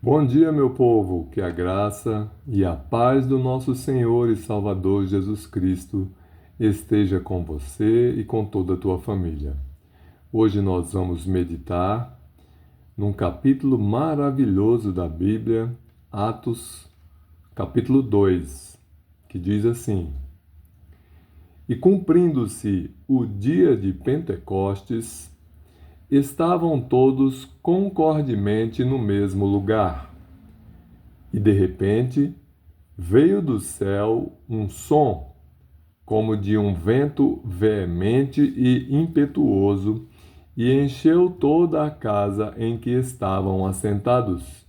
Bom dia, meu povo, que a graça e a paz do nosso Senhor e Salvador Jesus Cristo esteja com você e com toda a tua família. Hoje nós vamos meditar num capítulo maravilhoso da Bíblia, Atos, capítulo 2, que diz assim: E cumprindo-se o dia de Pentecostes, estavam todos concordemente no mesmo lugar. E de repente veio do céu um som, como de um vento veemente e impetuoso, e encheu toda a casa em que estavam assentados.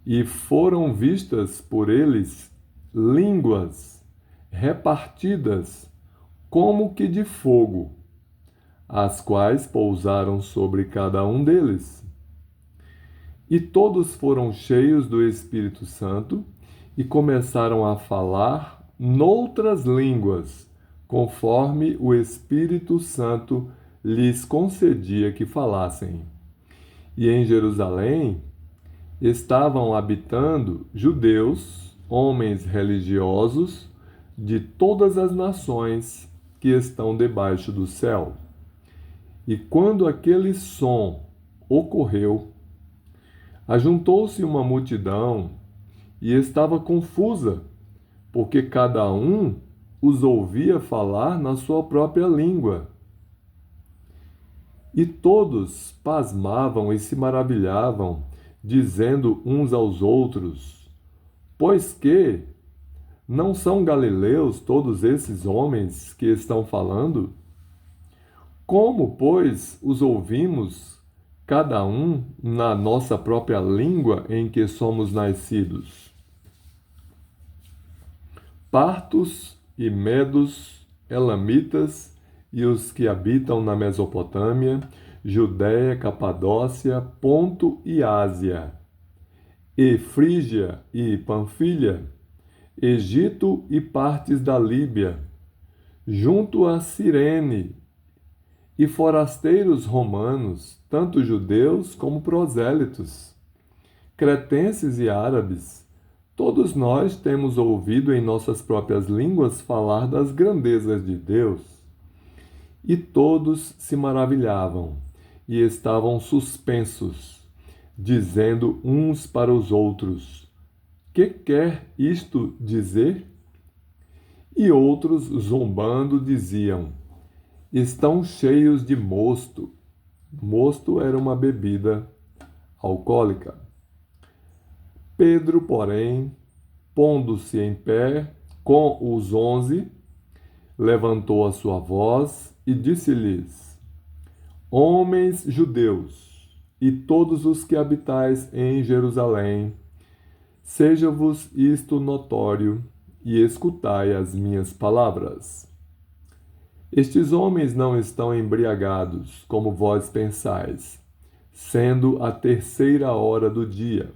E foram vistas por eles línguas repartidas como que de fogo, as quais pousaram sobre cada um deles. E todos foram cheios do Espírito Santo e começaram a falar noutras línguas, conforme o Espírito Santo lhes concedia que falassem. E em Jerusalém estavam habitando judeus, homens religiosos de todas as nações que estão debaixo do céu. E quando aquele som ocorreu, ajuntou-se uma multidão e estava confusa, porque cada um os ouvia falar na sua própria língua. E todos pasmavam e se maravilhavam, dizendo uns aos outros: Pois que não são galileus todos esses homens que estão falando? Como, pois, os ouvimos, cada um na nossa própria língua em que somos nascidos? Partos e medos, elamitas e os que habitam na Mesopotâmia, Judéia, Capadócia, Ponto e Ásia, e Frígia e Panfilha, Egito e partes da Líbia, junto a Cirene, e forasteiros romanos, tanto judeus como prosélitos, cretenses e árabes, todos nós temos ouvido em nossas próprias línguas falar das grandezas de Deus. E todos se maravilhavam e estavam suspensos, dizendo uns para os outros: Que quer isto dizer? E outros, zombando, diziam: Estão cheios de mosto. Mosto era uma bebida alcoólica. Pedro, porém, pondo-se em pé com os 11, levantou a sua voz e disse-lhes: Homens judeus, e todos os que habitais em Jerusalém, seja-vos isto notório, e escutai as minhas palavras. Estes homens não estão embriagados, como vós pensais, sendo a terceira hora do dia.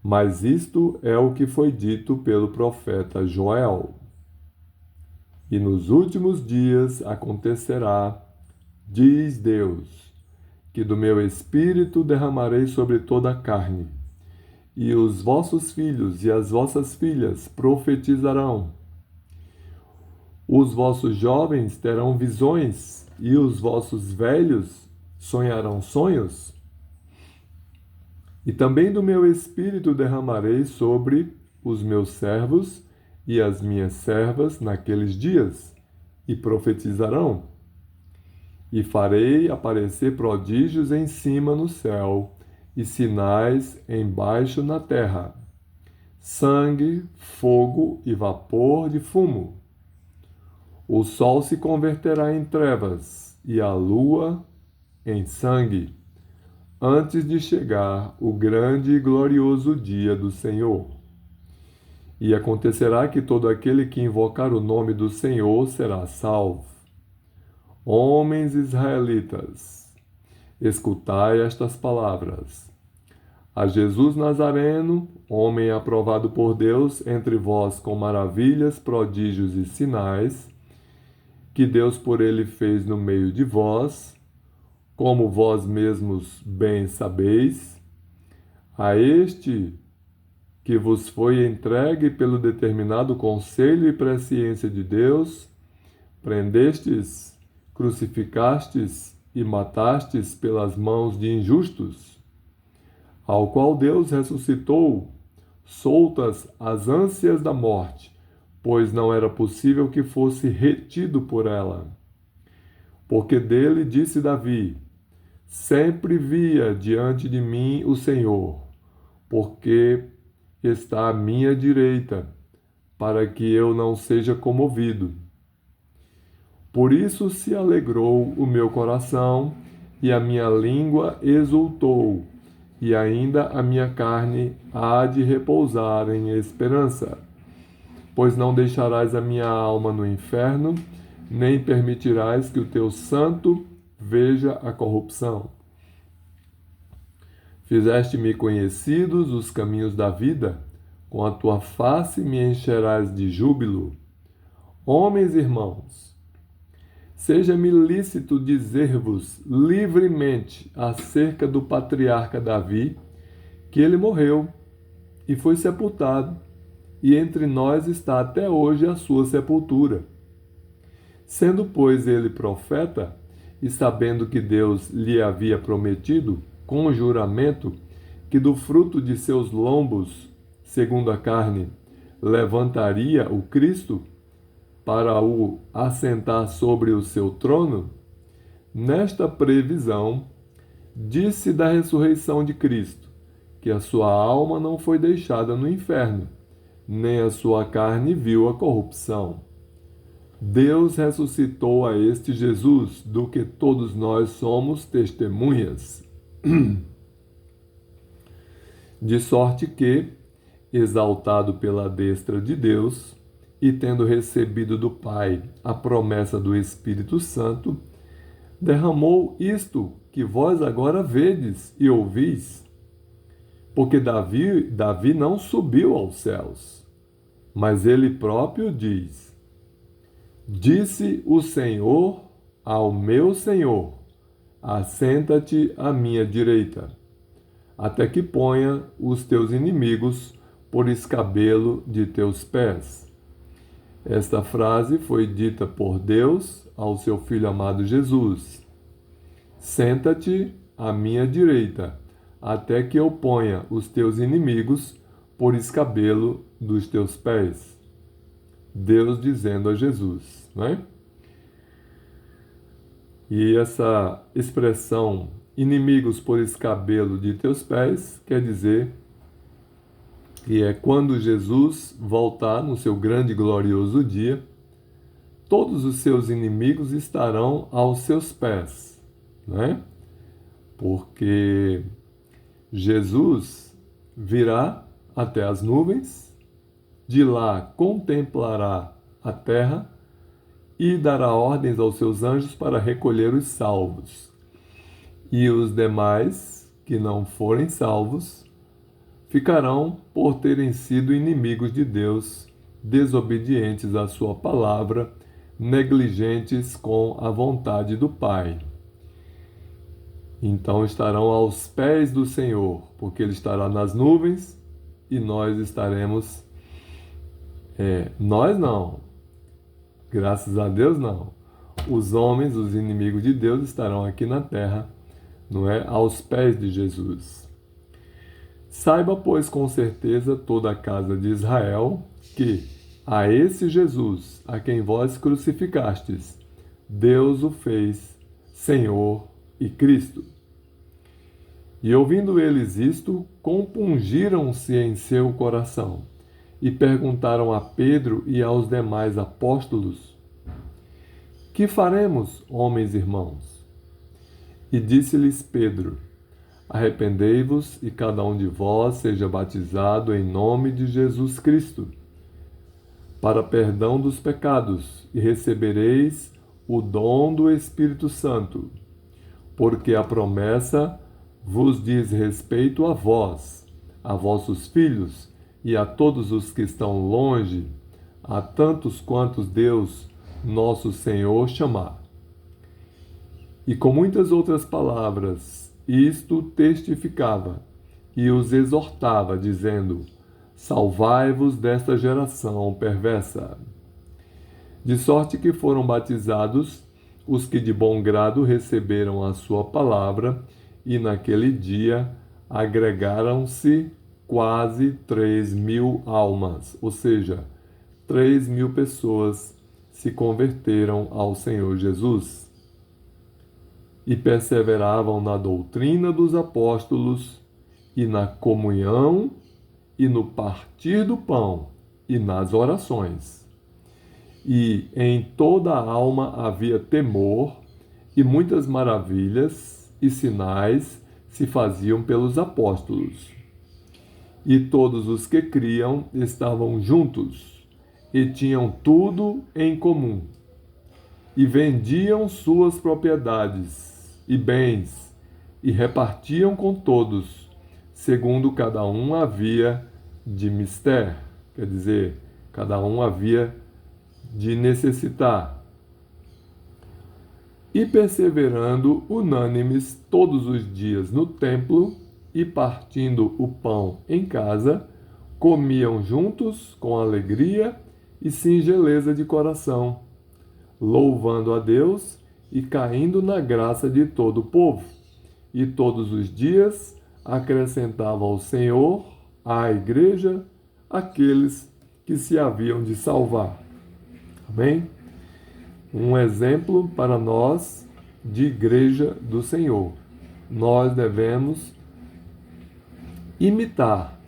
Mas isto é o que foi dito pelo profeta Joel. E nos últimos dias acontecerá, diz Deus, que do meu espírito derramarei sobre toda a carne, e os vossos filhos e as vossas filhas profetizarão. Os vossos jovens terão visões, e os vossos velhos sonharão sonhos. E também do meu espírito derramarei sobre os meus servos e as minhas servas naqueles dias, e profetizarão. E farei aparecer prodígios em cima no céu, e sinais embaixo na terra: sangue, fogo e vapor de fumo. O sol se converterá em trevas, e a lua em sangue, antes de chegar o grande e glorioso dia do Senhor. E acontecerá que todo aquele que invocar o nome do Senhor será salvo. Homens israelitas, escutai estas palavras. A Jesus Nazareno, homem aprovado por Deus entre vós com maravilhas, prodígios e sinais, que Deus por ele fez no meio de vós, como vós mesmos bem sabeis, A este que vos foi entregue pelo determinado conselho e presciência de Deus, prendestes, crucificastes e matastes pelas mãos de injustos, ao qual Deus ressuscitou, soltas as ânsias da morte, pois não era possível que fosse retido por ela. Porque dele disse Davi: sempre via diante de mim o Senhor, porque está à minha direita, para que eu não seja comovido. Por isso se alegrou o meu coração, e a minha língua exultou, e ainda a minha carne há de repousar em esperança. Pois não deixarás a minha alma no inferno, nem permitirás que o teu santo veja a corrupção. Fizeste-me conhecidos os caminhos da vida, com a tua face me encherás de júbilo. Homens e irmãos, seja-me lícito dizer-vos livremente acerca do patriarca Davi, que ele morreu e foi sepultado, e entre nós está até hoje a sua sepultura. Sendo, pois, ele profeta, e sabendo que Deus lhe havia prometido, com juramento, que do fruto de seus lombos, segundo a carne, levantaria o Cristo, para o assentar sobre o seu trono, nesta previsão, disse da ressurreição de Cristo, que a sua alma não foi deixada no inferno, nem a sua carne viu a corrupção. Deus ressuscitou a este Jesus, do que todos nós somos testemunhas. De sorte que, exaltado pela destra de Deus, e tendo recebido do Pai a promessa do Espírito Santo, derramou isto que vós agora vedes e ouvis. Porque Davi não subiu aos céus, mas ele próprio diz: disse o Senhor ao meu Senhor: assenta-te à minha direita, até que ponha os teus inimigos por escabelo de teus pés. Esta frase foi dita por Deus ao seu Filho amado Jesus: senta-te à minha direita, até que eu ponha os teus inimigos por escabelo dos teus pés. Deus dizendo a Jesus, não é? E essa expressão, inimigos por escabelo de teus pés, quer dizer que é quando Jesus voltar no seu grande e glorioso dia, todos os seus inimigos estarão aos seus pés, né? Porque Jesus virá até as nuvens, de lá contemplará a terra e dará ordens aos seus anjos para recolher os salvos. E os demais, que não forem salvos, ficarão por terem sido inimigos de Deus, desobedientes à sua palavra, negligentes com a vontade do Pai. Então estarão aos pés do Senhor, porque Ele estará nas nuvens e nós estaremos... nós não, graças a Deus não. Os homens, os inimigos de Deus, estarão aqui na terra, não é? Aos pés de Jesus. Saiba, pois, com certeza toda a casa de Israel, que a esse Jesus, a quem vós crucificastes, Deus o fez Senhor e Cristo. E ouvindo eles isto, compungiram-se em seu coração, e perguntaram a Pedro e aos demais apóstolos: que faremos, homens irmãos? E disse-lhes Pedro: arrependei-vos e cada um de vós seja batizado em nome de Jesus Cristo, para perdão dos pecados, e recebereis o dom do Espírito Santo, porque a promessa vos diz respeito a vós, a vossos filhos e a todos os que estão longe, a tantos quantos Deus, nosso Senhor, chamar. E com muitas outras palavras, isto testificava e os exortava, dizendo: Salvai-vos desta geração perversa. De sorte que foram batizados os que de bom grado receberam a sua palavra, e naquele dia agregaram-se quase 3.000 almas, ou seja, 3.000 pessoas se converteram ao Senhor Jesus e perseveravam na doutrina dos apóstolos e na comunhão e no partir do pão e nas orações. E em toda a alma havia temor, e muitas maravilhas e sinais se faziam pelos apóstolos. E todos os que criam estavam juntos, e tinham tudo em comum, e vendiam suas propriedades e bens, e repartiam com todos, segundo cada um havia de mister, quer dizer, cada um havia de necessitar. E perseverando unânimes todos os dias no templo, e partindo o pão em casa, comiam juntos com alegria e singeleza de coração, louvando a Deus e caindo na graça de todo o povo. E todos os dias acrescentava ao Senhor, à igreja, aqueles que se haviam de salvar. Amém? Um exemplo para nós de igreja do Senhor. Nós devemos imitar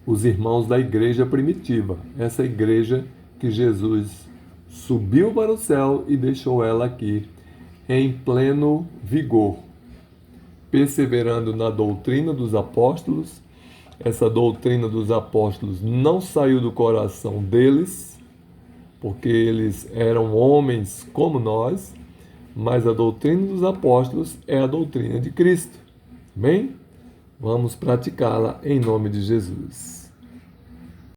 os irmãos da igreja primitiva, essa igreja que Jesus subiu para o céu e deixou ela aqui em pleno vigor, perseverando na doutrina dos apóstolos. Essa doutrina dos apóstolos não saiu do coração deles, porque eles eram homens como nós, mas a doutrina dos apóstolos é a doutrina de Cristo. Amém? Vamos praticá-la em nome de Jesus.